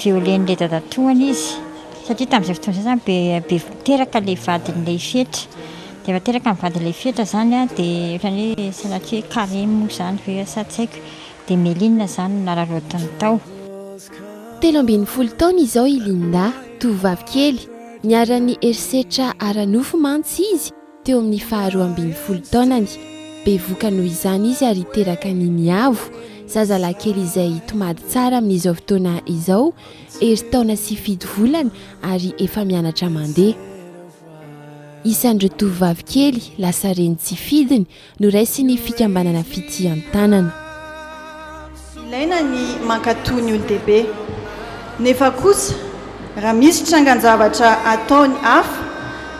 violen'ilay dadatoany izy satria tamin'izay fotoana izay zany be teraka ilay vadin'ilay fetra dia efa teraka amin'ny vadin'ilay fetra zany a dia ohatrany hoe sanatria hoe Karimo zany ve sa tsy haiko dia Melinina zany no nararoatiny tao. 13 taona izao i Linda, tovovavy kely, niara-ny erisetra ara-nofo mantsy izy teo amin'ny 12 taonany. Bevoka noho izany izy ary teraka ny niavo, zazalahy kely izay tomady tsara amin'izao fotoana izao, taona sy 7 volana ary efa mianatra mandeha. Isandro tovovavy kely lasa reny tsy fidiny no raisy ny fikambanana fitiavan-tanana. Ilaina ny mankatoa ny olon-dehibe nefa kosa raha misy trangan-javatra ataony hafa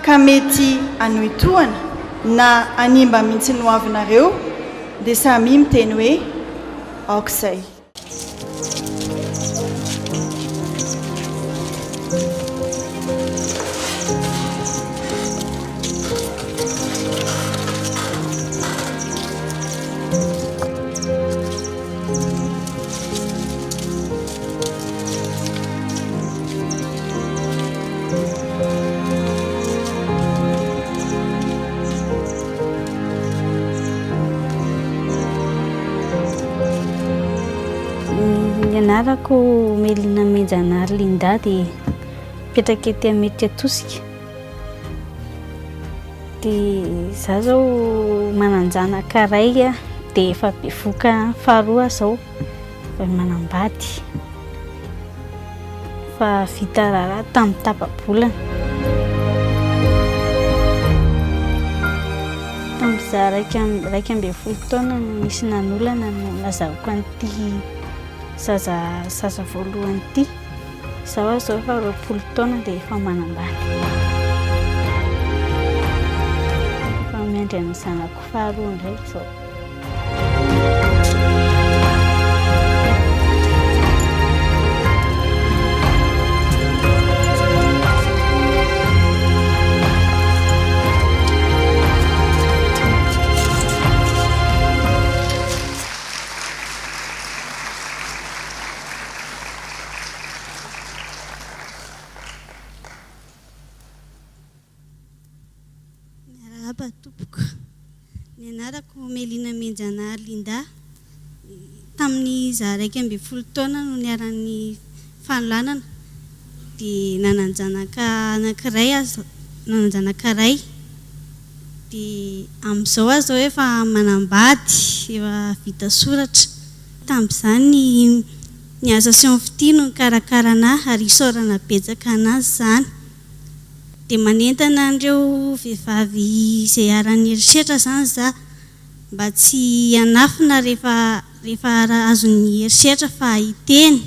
ka mety anohitohana na animba mihitsy ny hoavinareo dia samy miteny hoe aok'izay. Nianarako Melina Menjanary Linda dia mipetraka ety Amerika Tosika. Dia izaho zao mananjanaka iray dia efa bevoka faharoa zao efa manambady fa vita raharaha tamin'ny tapa-bolana. Tamin'izaho 12 taona no nisy nanolana no nazavako an'ity zaza voalohany ity. Izaho zao efa 20 taona dia efa manambady. Efa miandry amin'ny zanako faharoa indray izao. Tompoko nianarako Melina Menjanary Linda tamin'ny zaho 12 taona no niaran'ny fanolanana dia nananjanaka ray dia amin'izao aho zao efa manambady efa vita soratra. Tamin'izany ny association fity no karakarana ary isaorana betsaka anazy zany dia manentana andreo vehivavy izay aran'ny erisetra zany za mba tsy hanafina rehefa azon'ny erisetra fa hiteny.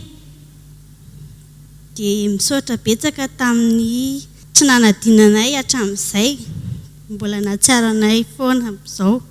Dia misaotra betsaka tamin'ny tsy nanadinanay hatramin'izay, mbola natsiaranay foana amin'izao.